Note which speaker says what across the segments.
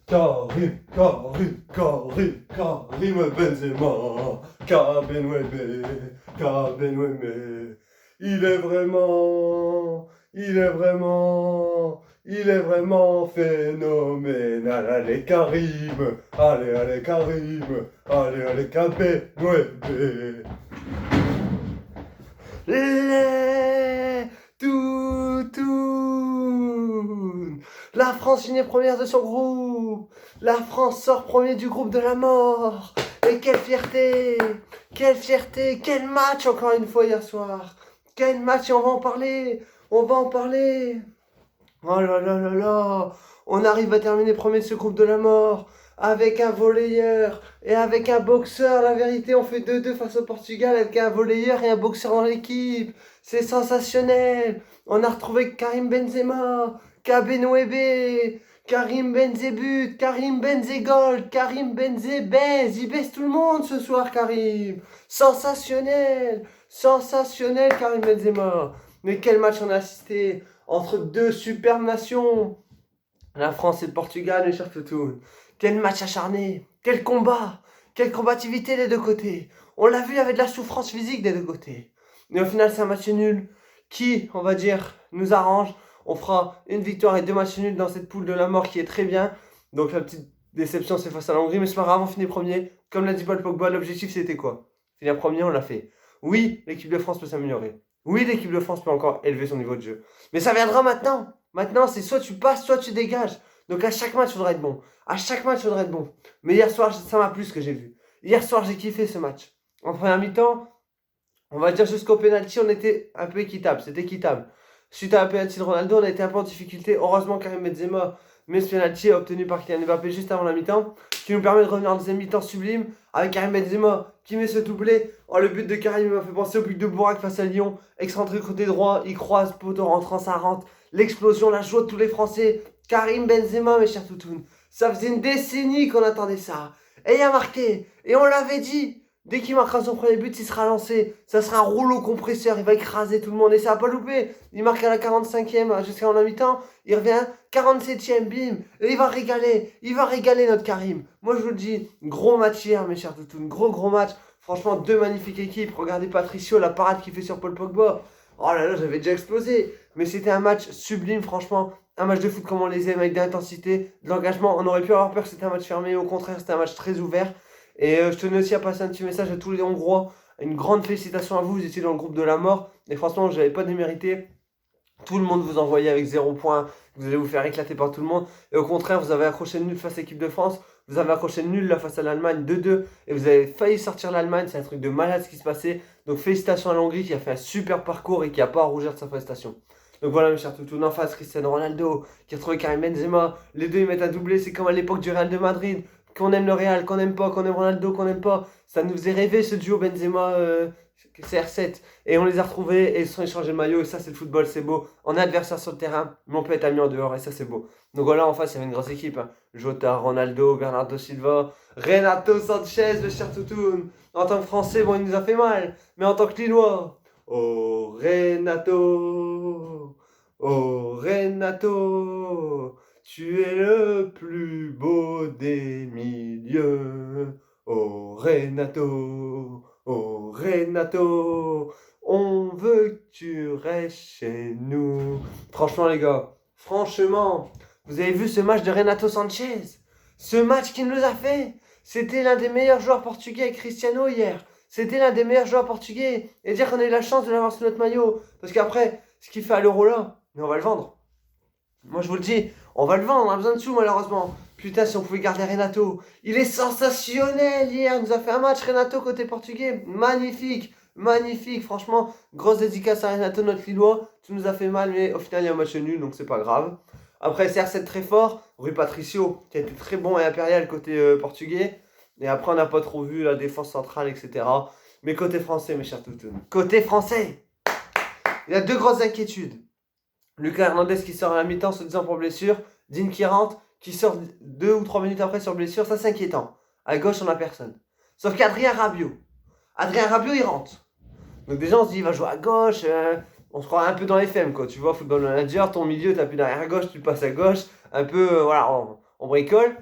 Speaker 1: Karim Benzema, Kabenwebe. Il est vraiment, il est vraiment, il est vraiment phénoménal. Allez Karim, allez Karim, allez Kabenwebe. Les Toutounes. La France finit première de son groupe. La France sort premier du groupe de la mort. Et quelle fierté! Quelle fierté! Quel match encore une fois hier soir! Quel match! Et on va en parler! On va en parler! Oh là là là là! On arrive à terminer premier de ce groupe de la mort avec un volleyeur et avec un boxeur. La vérité, on fait 2-2 face au Portugal avec un volleyeur et un boxeur dans l'équipe. C'est sensationnel. On a retrouvé Karim Benzema, Kabenwebe, Karim Benzébut, Karim Benzégol, Karim Benzébez. Il baisse tout le monde ce soir, Karim. Sensationnel. Sensationnel, Karim Benzema. Mais quel match on a assisté entre deux superbes nations. La France et le Portugal, mes chers Toutounes. Quel match acharné. Quel combat. Quelle combativité des deux côtés. On l'a vu avec de la souffrance physique des deux côtés. Mais au final, c'est un match nul qui, on va dire, nous arrange. On fera une victoire et 2 matchs nuls dans cette poule de la mort qui est très bien. Donc la petite déception, c'est face à la Hongrie. Mais c'est pas grave, on finit premier. Comme l'a dit Paul Pogba, l'objectif c'était quoi? Finir premier, on l'a fait. Oui, l'équipe de France peut s'améliorer. Oui, l'équipe de France peut encore élever son niveau de jeu. Mais ça viendra maintenant. Maintenant, c'est soit tu passes, soit tu dégages. Donc à chaque match, il faudra être bon. À chaque match, il faudra être bon. Mais hier soir, ça m'a plu ce que j'ai vu. Hier soir, j'ai kiffé ce match. En première mi-temps, on va dire jusqu'au penalty, on était un peu équitable. C'était équitable. Suite à un penalty de Ronaldo, on a été un peu en difficulté. Heureusement, Karim Benzema met ce penalty obtenu par Kylian Mbappé juste avant la mi-temps, qui nous permet de revenir en deuxième mi-temps sublime avec Karim Benzema qui met ce doublé. Oh, le but de Karim m'a fait penser au but de Bourak face à Lyon. Excentré côté droit, il croise, poteau rentrant, ça rentre. L'explosion, la joie de tous les Français. Karim Benzema, mes chers Toutounes. Ça faisait une décennie qu'on attendait ça. Et il a marqué. Et on l'avait dit. Dès qu'il marquera son premier but, il sera lancé. Ça sera un rouleau compresseur. Il va écraser tout le monde. Et ça n'a pas loupé. Il marque à la 45e jusqu'à la mi-temps. Il revient 47e, bim. Et il va régaler. Il va régaler notre Karim. Moi, je vous le dis, gros match hier, mes chers Toutounes. Gros match. Franchement, 2 magnifiques équipes. Regardez Patricio, la parade qu'il fait sur Paul Pogba. Oh là là, j'avais déjà explosé. Mais c'était un match sublime, franchement. Un match de foot comme on les aime, avec de l'intensité, de l'engagement. On aurait pu avoir peur que c'était un match fermé. Au contraire, c'était un match très ouvert. Et je tenais aussi à passer un petit message à tous les Hongrois. Une grande félicitation à vous. Vous étiez dans le groupe de la mort. Et franchement, je n'avais pas démérité. Tout le monde vous envoyait avec 0 point. Vous allez vous faire éclater par tout le monde. Et au contraire, vous avez accroché le nul face à l'équipe de France. Vous avez accroché le nul là face à l'Allemagne 2-2. Et vous avez failli sortir l'Allemagne. C'est un truc de malade ce qui se passait. Donc félicitations à l'Hongrie qui a fait un super parcours et qui n'a pas à rougir de sa prestation. Donc voilà mes chers toutous, en face Cristiano Ronaldo qui a trouvé Karim Benzema. Les deux ils mettent un doublé, c'est comme à l'époque du Real de Madrid. Qu'on aime le Real, qu'on aime pas, qu'on aime Ronaldo, qu'on aime pas. Ça nous faisait rêver ce duo Benzema CR7. Et on les a retrouvés et ils se sont échangés le maillot. Et ça c'est le football, c'est beau. On a adversaire sur le terrain, mais on peut être amis en dehors et ça c'est beau. Donc voilà, en face il y avait une grosse équipe. Hein. Jota, Ronaldo, Bernardo Silva, Renato Sanchez, le cher toutoun. En tant que Français, bon il nous a fait mal. Mais en tant que Lillois, oh Renato, oh Renato, tu es le plus beau des milieux. Oh Renato, oh Renato, on veut que tu restes chez nous. Franchement les gars, franchement, vous avez vu ce match de Renato Sanchez? Ce match qu'il nous a fait, c'était l'un des meilleurs joueurs portugais avec Cristiano hier. C'était l'un des meilleurs joueurs portugais. Et dire qu'on a eu la chance de l'avoir sur notre maillot. Parce qu'après, ce qu'il fait à l'Euro là, mais on va le vendre. Moi je vous le dis, on va le vendre, on a besoin de sous malheureusement. Putain, si on pouvait garder Renato. Il est sensationnel hier, il nous a fait un match Renato côté portugais. Magnifique, magnifique. Franchement, grosse dédicace à Renato, notre Lillois. Tu nous as fait mal, mais au final il y a un match nul, donc c'est pas grave. Après CR7 très fort, Rui Patricio qui a été très bon et impérial côté portugais. Et après on n'a pas trop vu la défense centrale, etc. Mais côté français, mes chers toutounes. Côté français, il y a 2 grosses inquiétudes. Lucas Hernandez qui sort à la mi-temps se disant pour blessure. Dean qui rentre, qui sort 2 ou 3 minutes après sur blessure. Ça c'est inquiétant. À gauche on n'a personne. Sauf qu'Adrien Rabiot. Adrien Rabiot il rentre. Donc déjà on se dit il va jouer à gauche. On se croit un peu dans les FM quoi. Tu vois, football manager, ton milieu t'appuies derrière à gauche, tu passes à gauche. Un peu, voilà, on bricole.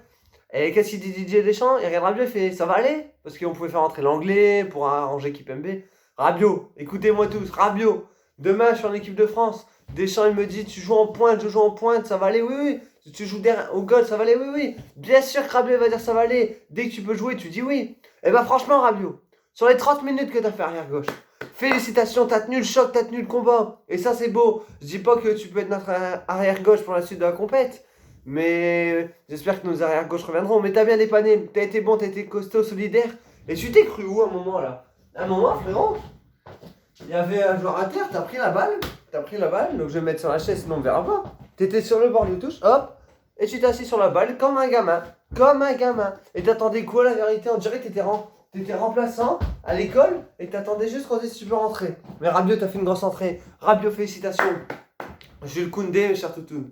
Speaker 1: Et qu'est-ce qu'il dit Didier Deschamps? Il regarde Rabiot, il fait ça va aller? Parce qu'on pouvait faire entrer l'anglais pour arranger Kipembe. Rabiot, écoutez-moi tous, Rabiot, demain je suis en équipe de France. Deschamps il me dit tu joues en pointe, je joue en pointe, ça va aller, oui, oui. Tu joues derrière au goal, ça va aller, oui, oui. Bien sûr que Rabiot va dire ça va aller. Dès que tu peux jouer, tu dis oui. Et bah franchement, Rabiot, sur les 30 minutes que t'as fait arrière gauche, félicitations, t'as tenu le choc, t'as tenu le combat. Et ça c'est beau. Je dis pas que tu peux être notre arrière gauche pour la suite de la compète. Mais j'espère que nos arrière gauche reviendront. Mais t'as bien dépanné, t'as été bon, t'as été costaud, solidaire. Et tu t'es cru où à un moment là? À un moment, frérot, il y avait un joueur à terre, t'as pris la balle. Donc je vais me mettre sur la chaise, sinon on verra pas. T'étais sur le bord de touche, hop, et tu t'es assis sur la balle comme un gamin. Comme un gamin. Et t'attendais quoi la vérité? On dirait que t'étais remplaçant à l'école et t'attendais juste quand tu peux rentrer. Mais Rabiot, t'as fait une grosse entrée. Rabiot, félicitations. Jules Koundé, cher Toutoun.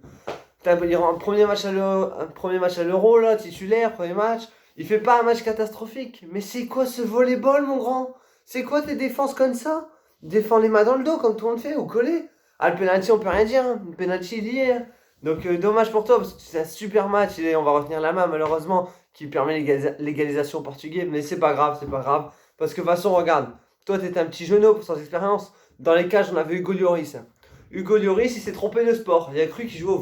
Speaker 1: T'as un premier match à l'Euro, là, titulaire, premier match. Il fait pas un match catastrophique. Mais c'est quoi ce volleyball, mon grand? C'est quoi tes défenses comme ça? Défends les mains dans le dos, comme tout le monde fait, ou coller. Ah, le penalty, on peut rien dire. Hein. Le penalty, il y est. Hein. Donc, dommage pour toi, parce que c'est un super match. Et on va retenir la main, malheureusement, qui permet l'égalisation au portugais. Mais c'est pas grave, c'est pas grave. Parce que de toute façon, regarde. Toi, t'étais un petit genou sans expérience. Dans les cages, on avait Hugo Lloris. Hugo Lloris, il s'est trompé de sport. Il a cru qu'il jouait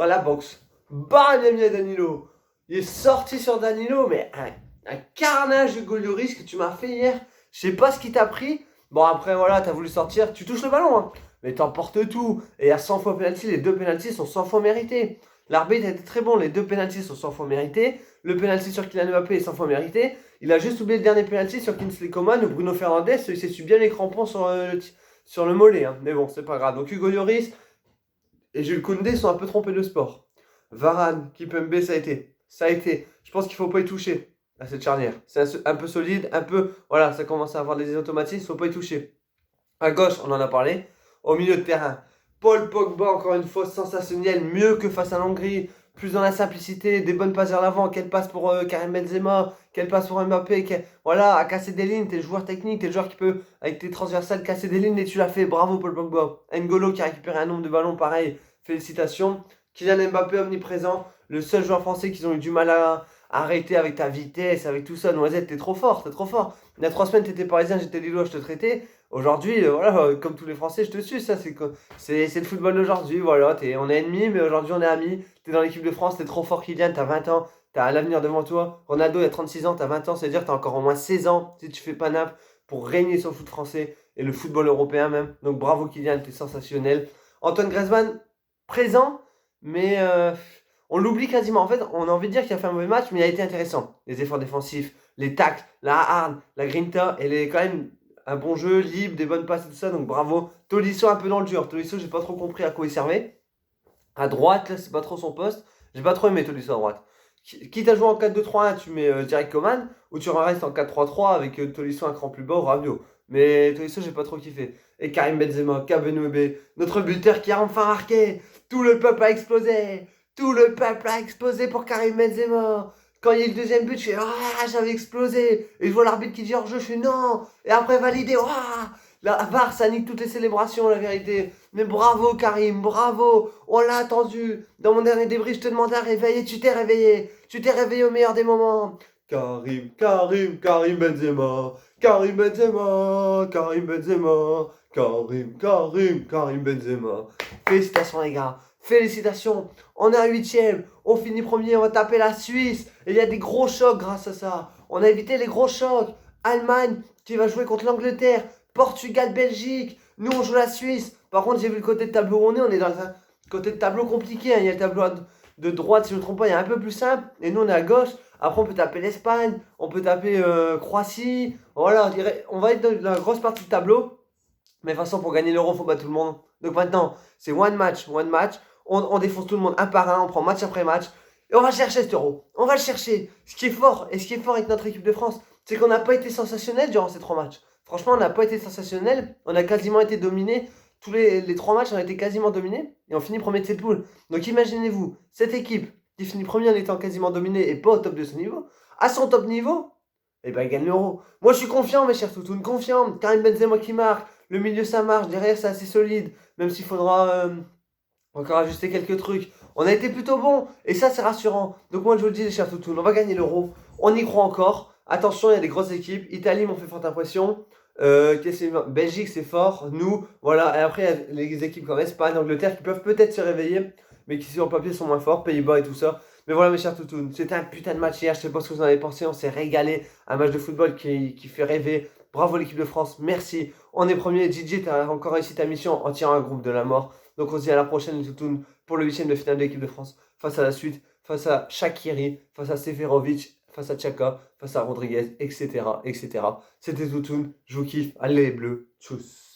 Speaker 1: à la boxe. Bam, il a mis à Danilo. Il est sorti sur Danilo, mais un carnage Hugo Lloris que tu m'as fait hier. Je sais pas ce qui t'a pris. Bon, après, voilà, t'as voulu sortir. Tu touches le ballon, hein. Mais t'emportes tout. Et à 100 fois penalty, les 2 penalties sont 100 fois mérités. L'arbitre a été très bon. Les 2 penalties sont 100 fois mérités. Le penalty sur Kylian Mbappé est 100 fois mérité. Il a juste oublié le dernier penalty sur Kingsley Coman ou Bruno Fernandes. Il s'est su bien les crampons sur le mollet. Hein. Mais bon, c'est pas grave. Donc Hugo Lloris et Jules Koundé sont un peu trompés de sport. Varane, Kipembe, ça a été. Je pense qu'il faut pas y toucher à cette charnière. C'est un peu solide, un peu... Voilà, ça commence à avoir des automatismes, il faut pas y toucher. À gauche, on en a parlé. Au milieu de terrain, Paul Pogba, encore une fois, sensationnel, mieux que face à l'Hongrie, plus dans la simplicité, des bonnes passes vers l'avant, quelle passe pour Karim Benzema, quelle passe pour Mbappé, voilà, à casser des lignes, t'es le joueur technique, t'es le joueur qui peut, avec tes transversales, casser des lignes, et tu l'as fait, bravo Paul Pogba. N'Golo qui a récupéré un nombre de ballons pareil, félicitations. Kylian Mbappé omniprésent, le seul joueur français qu'ils ont eu du mal à arrêter avec ta vitesse, avec tout ça. Noisette, t'es trop fort, t'es trop fort. Il y a 3 semaines, t'étais parisien, j'étais lillois, je te traitais. Aujourd'hui, voilà, comme tous les Français, je te suis, ça, c'est le football d'aujourd'hui, voilà, on est ennemis, mais aujourd'hui on est amis, t'es dans l'équipe de France, t'es trop fort Kylian, t'as 20 ans, t'as l'avenir devant toi, Ronaldo il a 36 ans, t'as 20 ans, c'est-à-dire que t'as encore au moins 16 ans, si tu fais pas nappe, pour régner sur le foot français, et le football européen même, donc bravo Kylian, t'es sensationnel. Antoine Griezmann, présent, mais on l'oublie quasiment, en fait, on a envie de dire qu'il a fait un mauvais match, mais il a été intéressant, les efforts défensifs, les tacles, la harne, la grinta, et quand même un bon jeu, libre, des bonnes passes et tout ça, donc bravo. Tolisso un peu dans le dur. Tolisso, j'ai pas trop compris à quoi il servait. À droite, là, c'est pas trop son poste. J'ai pas trop aimé Tolisso à droite. Quitte à jouer en 4-2-3-1, tu mets direct Coman, ou tu restes en 4-3-3 avec Tolisso un cran plus bas ou Rabiot. Mais Tolisso, j'ai pas trop kiffé. Et Karim Benzema, Kabenouébé, notre buteur qui a enfin marqué. Tout le peuple a explosé. Tout le peuple a explosé pour Karim Benzema. Quand il y a eu le deuxième but, je fais ah, j'avais explosé. Et je vois l'arbitre qui dit hors jeu, je fais non. Et après validé, ah, la VAR, ça nique toutes les célébrations, la vérité. Mais bravo Karim, bravo. On l'a attendu. Dans mon dernier débrief, je te demandais à réveiller, tu t'es réveillé. Tu t'es réveillé au meilleur des moments. Karim, Karim, Karim Benzema. Karim Benzema, Karim Benzema. Karim, Karim, Karim Benzema. Félicitations les gars. Félicitations, on est à 8ème, on finit premier, on va taper la Suisse. Et il y a des gros chocs grâce à ça. On a évité les gros chocs. Allemagne qui va jouer contre l'Angleterre. Portugal, Belgique. Nous, on joue la Suisse. Par contre, j'ai vu le côté de tableau où on est dans un côté de tableau compliqué. Hein. Il y a le tableau de droite, si je ne me trompe pas, il y a un peu plus simple. Et nous, on est à gauche. Après, on peut taper l'Espagne. On peut taper Croatie. Voilà, on va être dans la grosse partie du tableau. Mais de toute façon, pour gagner l'Euro, il faut battre tout le monde. Donc maintenant, c'est one match. On défonce tout le monde un par un, on prend match après match. Et on va chercher cet euro. On va le chercher. Ce qui est fort, et ce qui est fort avec notre équipe de France, c'est qu'on n'a pas été sensationnel durant ces 3 matchs. Franchement, on n'a pas été sensationnel. On a quasiment été dominé. Tous les 3 matchs, on a été quasiment dominés. Et on finit premier de cette poule. Donc imaginez-vous, cette équipe qui finit premier en étant quasiment dominée et pas au top de son niveau, à son top niveau, et ben il gagne l'euro. Moi, je suis confiant, mes chers Toutounes, confiant. Karim Benzema qui marque. Le milieu, ça marche. Derrière, c'est assez solide. Même s'il faudra... encore ajuster quelques trucs. On a été plutôt bon. Et ça, c'est rassurant. Donc moi, je vous le dis, les chers toutous, on va gagner l'Euro. On y croit encore. Attention, il y a des grosses équipes. Italie m'ont fait forte impression. Belgique, c'est fort. Nous, voilà. Et après, il y a les équipes comme Espagne, Angleterre qui peuvent peut-être se réveiller, mais qui sur le papier sont moins forts. Pays-Bas et tout ça. Mais voilà, mes chers toutous, c'était un putain de match hier. Je sais pas ce que vous en avez pensé. On s'est régalé. Un match de football qui fait rêver. Bravo l'équipe de France. Merci. On est premier. Gigi, tu as encore réussi ta mission en tirant un groupe de la mort. Donc on se dit à la prochaine, les toutous, pour le 8e de finale de l'équipe de France. Face à la Suisse, face à Shaqiri, face à Seferovic, face à Chaka, face à Rodriguez, etc. etc. C'était Toutoun, je vous kiffe, allez les bleus, tchuss.